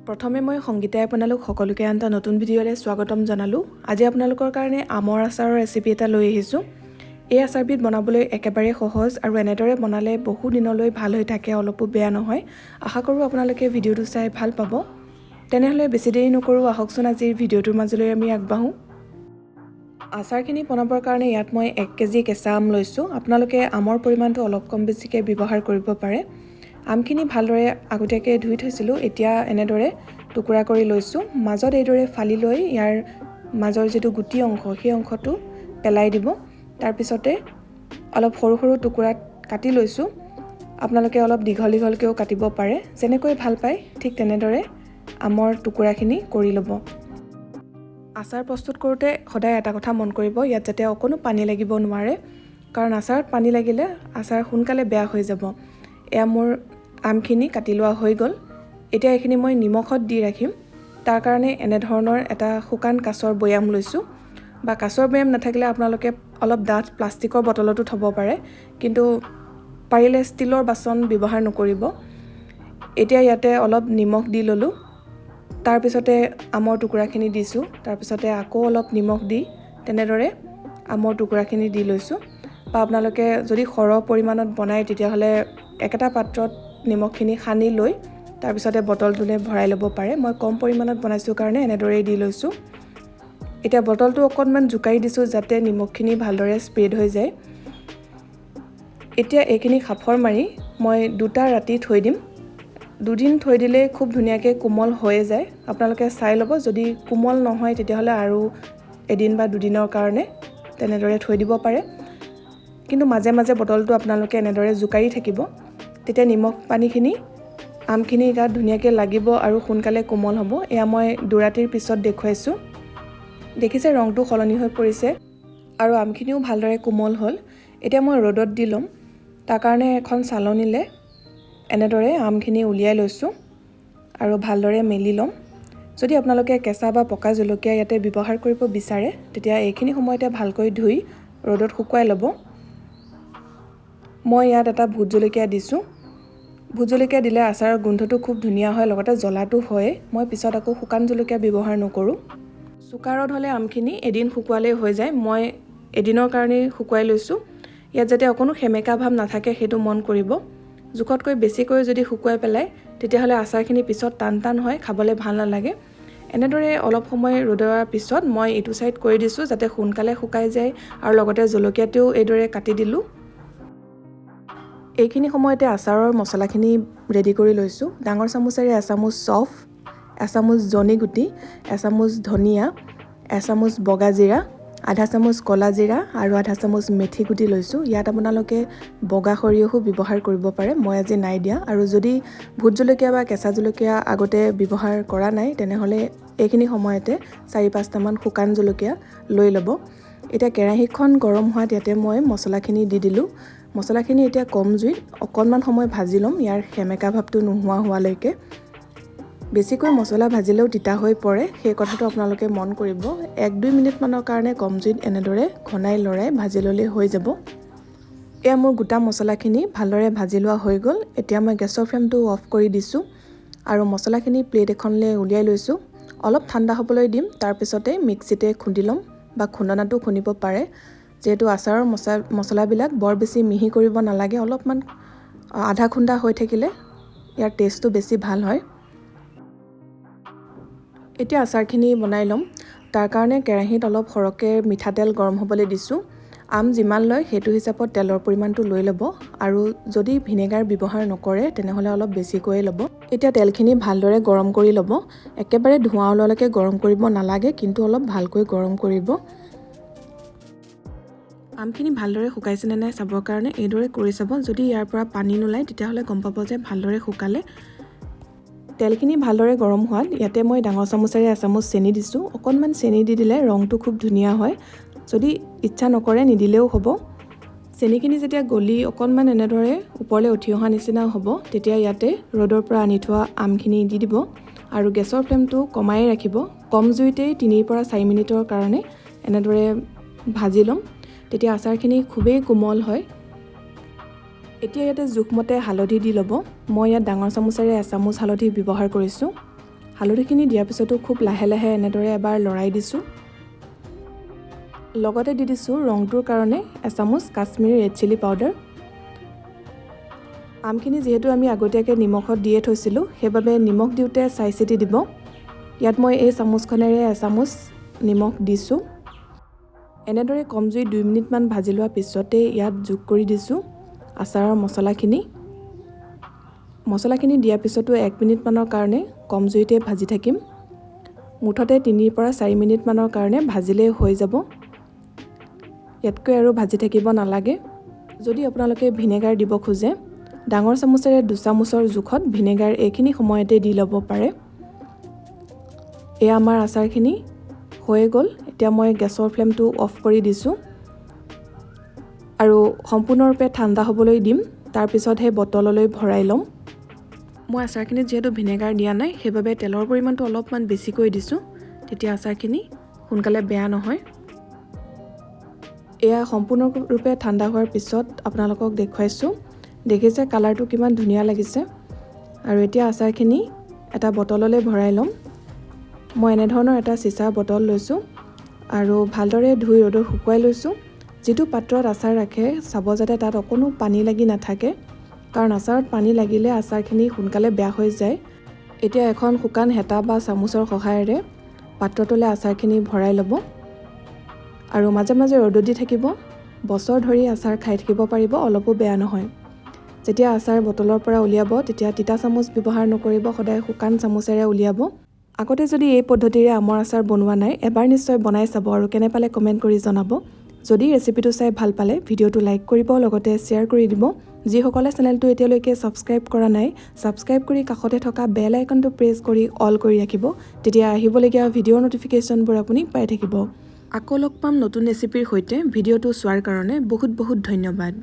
প্ৰথমে মই সংগীতাই আপোনালোক সকলোকে আনটা নতুন ভিডিঅ'লৈ স্বাগতম জনালোঁ। আজি আপোনালোকৰ কাৰণে আমৰ আচাৰৰ ৰেচিপি এটা লৈ আহিছোঁ। এই আচাৰবিধ বনাবলৈ একেবাৰে সহজ আৰু এনেদৰে বনালে বহু দিনলৈ ভাল হৈ থাকে, অলপো বেয়া নহয়। আশা কৰোঁ আপোনালোকে ভিডিঅ'টো চাই ভাল পাব। তেনেহ'লে বেছি দেৰি নকৰোঁ, আহকচোন আজিৰ ভিডিঅ'টোৰ মাজলৈ আমি আগবাঢ়োঁ। আচাৰখিনি বনাবৰ কাৰণে ইয়াত মই 1 কেজি কেঁচা আম লৈছোঁ। আপোনালোকে আমৰ পৰিমাণটো অলপ কম বেছিকৈ ব্যৱহাৰ কৰিব পাৰে। আমখিনি ভালদৰে আগতীয়াকৈ ধুই থৈছিলোঁ, এতিয়া এনেদৰে টুকুৰা কৰি লৈছোঁ। মাজত এইদৰে ফালি লৈ ইয়াৰ মাজৰ যিটো গুটি অংশ সেই অংশটো পেলাই দিব। তাৰপিছতে অলপ সৰু সৰু টুকুৰাত কাটি লৈছোঁ। আপোনালোকে অলপ দীঘল দীঘলকৈও কাটিব পাৰে, যেনেকৈ ভাল পায় ঠিক তেনেদৰে আমৰ টুকুৰাখিনি কৰি ল'ব। আচাৰ প্ৰস্তুত কৰোঁতে সদায় এটা কথা মন কৰিব, ইয়াত যাতে অকণো পানী লাগিব নোৱাৰে, কাৰণ আচাৰত পানী লাগিলে আচাৰ সোনকালে বেয়া হৈ যাব। এয়া মোৰ আমখিনি কাটি লোৱা হৈ গ'ল। এতিয়া এইখিনি মই নিমখত দি ৰাখিম। তাৰ কাৰণে এনেধৰণৰ এটা শুকান কাঁচৰ বৈয়াম লৈছোঁ, বা কাঁচৰ বৈয়াম নাথাকিলে আপোনালোকে অলপ ডাঠ প্লাষ্টিকৰ বটলতো থ'ব পাৰে, কিন্তু পাৰিলে ষ্টীলৰ বাচন ব্যৱহাৰ নকৰিব। এতিয়া ইয়াতে অলপ নিমখ দি ল'লোঁ। তাৰপিছতে আমৰ টুকুৰাখিনি দিছোঁ। তাৰপিছতে আকৌ অলপ নিমখ দি তেনেদৰে আমৰ টুকুৰাখিনি দি লৈছোঁ। বা আপোনালোকে যদি সৰহ পৰিমাণত বনায় তেতিয়াহ'লে একেটা পাত্ৰত নিমখখিনি সানি লৈ তাৰপিছতে বটলটোলৈ ভৰাই ল'ব পাৰে। মই কম পৰিমাণত বনাইছোঁ কাৰণে এনেদৰেই দি লৈছোঁ। এতিয়া বটলটো অকণমান জোকাৰি দিছোঁ যাতে নিমখখিনি ভালদৰে স্প্ৰেড হৈ যায়। এতিয়া এইখিনি সাফৰ মাৰি মই 2টা ৰাতি থৈ দিম। 2 দিন থৈ দিলে খুব ধুনীয়াকৈ কোমল হৈ যায়। আপোনালোকে চাই ল'ব, যদি কোমল নহয় তেতিয়াহ'লে আৰু এদিন বা 2 দিনৰ কাৰণে তেনেদৰে থৈ দিব পাৰে। কিন্তু মাজে মাজে বটলটো আপোনালোকে এনেদৰে জোকাৰি থাকিব, তেতিয়া নিমখ পানীখিনি আমখিনি গাত ধুনীয়াকৈ লাগিব আৰু সোনকালে কোমল হ'ব। এয়া মই 2 ৰাতিৰ পিছত দেখুৱাইছোঁ। দেখিছে ৰংটো সলনি হৈ পৰিছে আৰু আমখিনিও ভালদৰে কোমল হ'ল। এতিয়া মই ৰ'দত দি ল'ম। তাৰ কাৰণে এখন চালনীলে এনেদৰে আমখিনি উলিয়াই লৈছোঁ আৰু ভালদৰে মেলি ল'ম। যদি আপোনালোকে কেঁচা বা পকা জলকীয়া ইয়াতে ব্যৱহাৰ কৰিব বিচাৰে তেতিয়া এইখিনি সময়তে ভালকৈ ধুই ৰ'দত শুকুৱাই ল'ব। মই ইয়াত এটা ভোট জলকীয়া দিছোঁ। ভোট জলকীয়া দিলে আচাৰৰ গোন্ধটো খুব ধুনীয়া হয়, লগতে জ্বলাটো হয়। মই পিছত আকৌ শুকান জলকীয়া ব্যৱহাৰ নকৰোঁ। চোকা ৰ'দ হ'লে আমখিনি এদিন শুকুৱালেই হৈ যায়। মই এদিনৰ কাৰণেই শুকুৱাই লৈছোঁ। ইয়াত যাতে অকণো সেমেকা ভাৱ নাথাকে সেইটো মন কৰিব। জোখতকৈ বেছিকৈ যদি শুকুৱাই পেলাই তেতিয়াহ'লে আচাৰখিনি পিছত টান টান হয়, খাবলৈ ভাল নালাগে। এনেদৰে অলপ সময় ৰ'দোৱাৰ পিছত মই এইটো ছাইড কৰি দিছোঁ যাতে সোনকালে শুকাই যায়, আৰু লগতে জলকীয়াটোও এইদৰে কাটি দিলোঁ। এইখিনি সময়তে আচাৰৰ মছলাখিনি ৰেডি কৰি লৈছোঁ। ডাঙৰ চামুচেৰে এচামুচ চফ, এচামুচ জনি গুটি, এচামুচ ধনিয়া, এচামুচ বগা জিৰা, আধা চামুচ ক'লা জিৰা আৰু আধা চামুচ মেথি গুটি লৈছোঁ। ইয়াত আপোনালোকে বগা সৰিয়হো ব্যৱহাৰ কৰিব পাৰে, মই আজি নাই দিয়া। আৰু যদি ভোট জলকীয়া বা কেঁচা জলকীয়া আগতে ব্যৱহাৰ কৰা নাই তেনেহ'লে এইখিনি সময়তে 4-5টামান শুকান জলকীয়া লৈ ল'ব। এতিয়া কেৰাহীখন গৰম হোৱাত ইয়াতে মই মছলাখিনি দি দিলোঁ। মছলাখিনি এতিয়া কম জুইত অকণমান সময় ভাজি ল'ম, ইয়াৰ সেমেকা ভাৱটো নোহোৱা হোৱালৈকে। বেছিকৈ মছলা ভাজিলেও তিতা হৈ পৰে, সেই কথাটো আপোনালোকে মন কৰিব। 1-2 মিনিটমানৰ কাৰণে কম জুইত এনেদৰে ঘনাই লৰাই ভাজি ল'লে হৈ যাব। এয়া মোৰ গোটা মছলাখিনি ভালদৰে ভাজি লোৱা হৈ গ'ল। এতিয়া মই গেছৰ ফ্লেমটো অফ কৰি দিছোঁ আৰু মছলাখিনি প্লেট এখনলৈ উলিয়াই লৈছোঁ। অলপ ঠাণ্ডা হ'বলৈ দিম, তাৰপিছতে মিক্সিতে খুন্দি ল'ম বা খুন্দনাটো খুন্দিব পাৰে। যিহেতু আচাৰৰ মছলাবিলাক বৰ বেছি মিহি কৰিব নালাগে, অলপমান আধা খুন্দা হৈ থাকিলে ইয়াৰ টেষ্টটো বেছি ভাল হয়। এতিয়া আচাৰখিনি বনাই ল'ম। তাৰ কাৰণে কেৰাহীত অলপ সৰহকৈ মিঠাতেল গৰম হ'বলৈ দিছোঁ। আম যিমান লয় সেইটো হিচাপত তেলৰ পৰিমাণটো লৈ ল'ব, আৰু যদি ভিনেগাৰ ব্যৱহাৰ নকৰে তেনেহ'লে অলপ বেছিকৈয়ে ল'ব। এতিয়া তেলখিনি ভালদৰে গৰম কৰি ল'ব। একেবাৰে ধোঁৱা ওলোৱালৈকে গৰম কৰিব নালাগে, কিন্তু অলপ ভালকৈ গৰম কৰিব। আমখিনি ভালদৰে শুকাইছেনে নাই চাবৰ কাৰণে এইদৰে কৰি চাব। যদি ইয়াৰ পৰা পানী নোলায় তেতিয়াহ'লে গম পাব যে ভালদৰে শুকালে। তেলখিনি ভালদৰে গৰম হোৱাত ইয়াতে মই ডাঙৰ চামুচেৰে এচামুচ চেনি দিছোঁ। অকণমান চেনি দি দিলে ৰংটো খুব ধুনীয়া হয়, যদি ইচ্ছা নকৰে নিদিলেও হ'ব। চেনিখিনি যেতিয়া গলি অকণমান এনেদৰে ওপৰলৈ উঠি অহা নিচিনা হ'ব, তেতিয়া ইয়াতে ৰ'দৰ পৰা আনি থোৱা আমখিনি দি দিব আৰু গেছৰ ফ্লেমটো কমাই ৰাখিব। কম জুইতেই 3-4 মিনিটৰ কাৰণে এনেদৰে ভাজি ল'ম, তেতিয়া আচাৰখিনি খুবেই কোমল হয়। এতিয়া ইয়াতে জোখমতে হালধি দি ল'ব। মই ইয়াত ডাঙৰ চামুচেৰে এচামুচ হালধি ব্যৱহাৰ কৰিছোঁ। হালধিখিনি দিয়াৰ পিছতো খুব লাহে লাহে এনেদৰে এবাৰ লৰাই দিছোঁ। লগতে দি দিছোঁ ৰংটোৰ কাৰণে এচামুচ কাশ্মীৰী ৰেড চিলি পাউডাৰ। আমখিনি যিহেতু আমি আগতীয়াকৈ নিমখত দিয়ে থৈছিলোঁ, সেইবাবে নিমখ দিওঁতে চাই চিতি দিব। ইয়াত মই এই চামুচখনেৰে এচামুচ নিমখ দিছোঁ। এনেদৰে কম জুইত 2 মিনিটমান ভাজি লোৱাৰ পিছতে ইয়াত যোগ কৰি দিছোঁ আচাৰৰ মছলাখিনি। মছলাখিনি দিয়াৰ পিছতো 1 মিনিটমানৰ কাৰণে কম জুইতে ভাজি থাকিম। মুঠতে 3 পৰা 4 মিনিটমানৰ কাৰণে ভাজিলেই হৈ যাব। ইয়াতকৈ আৰু ভাজি থাকিব নালাগে। যদি আপোনালোকে ভিনেগাৰ দিব খোজে, ডাঙৰ চামুচেৰে 2 চামুচৰ জোখত ভিনেগাৰ এইখিনি সময়তে দি ল'ব পাৰে। এয়া আমাৰ আচাৰখিনি হৈ গ'ল। এতিয়া মই গেছৰ ফ্লেমটো অফ কৰি দিছোঁ আৰু সম্পূৰ্ণৰূপে ঠাণ্ডা হ'বলৈ দিম। তাৰপিছতহে বটললৈ ভৰাই ল'ম। মই আচাৰখিনিত যিহেতু ভিনেগাৰ দিয়া নাই, সেইবাবে তেলৰ পৰিমাণটো অলপমান বেছিকৈ দিছোঁ, তেতিয়া আচাৰখিনি সোনকালে বেয়া নহয়। এয়া সম্পূৰ্ণৰূপে ঠাণ্ডা হোৱাৰ পিছত আপোনালোকক দেখুৱাইছোঁ। দেখিছে কালাৰটো কিমান ধুনীয়া লাগিছে। আৰু এতিয়া আচাৰখিনি এটা বটললৈ ভৰাই ল'ম। মই এনেধৰণৰ এটা চিচাৰ বটল লৈছোঁ আৰু ভালদৰে ধুই ৰ'দত শুকুৱাই লৈছোঁ। যিটো পাত্ৰত আচাৰ ৰাখে চাব যাতে তাত অকণো পানী লাগি নাথাকে, কাৰণ আচাৰত পানী লাগিলে আচাৰখিনি সোনকালে বেয়া হৈ যায়। এতিয়া এখন শুকান হেতা বা চামুচৰ সহায়েৰে পাত্ৰটোলৈ আচাৰখিনি ভৰাই ল'ব আৰু মাজে মাজে ৰ'দত দি থাকিব। বছৰ ধৰি আচাৰ খাই থাকিব পাৰিব, অলপো বেয়া নহয়। যেতিয়া আচাৰ বটলৰ পৰা উলিয়াব, তেতিয়া তিতা চামুচ ব্যৱহাৰ নকৰিব, সদায় শুকান চামুচেৰে উলিয়াব। আগতে যদি এই পদ্ধতিৰে আমৰ আচাৰ বনোৱা নাই, এবাৰ নিশ্চয় বনাই চাব আৰু কেনে পালে কমেণ্ট কৰি জনাব। যদি ৰেচিপিটো চাই ভাল পালে ভিডিঅ'টো লাইক কৰিব, লগতে শ্বেয়াৰ কৰি দিব। যিসকলে চেনেলটো এতিয়ালৈকে ছাবস্ক্ৰাইব কৰা নাই, ছাবস্ক্ৰাইব কৰি কাষতে থকা বেল আইকনটো প্ৰেছ কৰি অল কৰি ৰাখিব। তেতিয়া আহিবলগীয়া ভিডিঅ'ৰ নটিফিকেশ্যনবোৰ আপুনি পাই থাকিব। আকৌ লগ পাম নতুন ৰেচিপিৰ সৈতে। ভিডিঅ'টো চোৱাৰ কাৰণে বহুত বহুত ধন্যবাদ।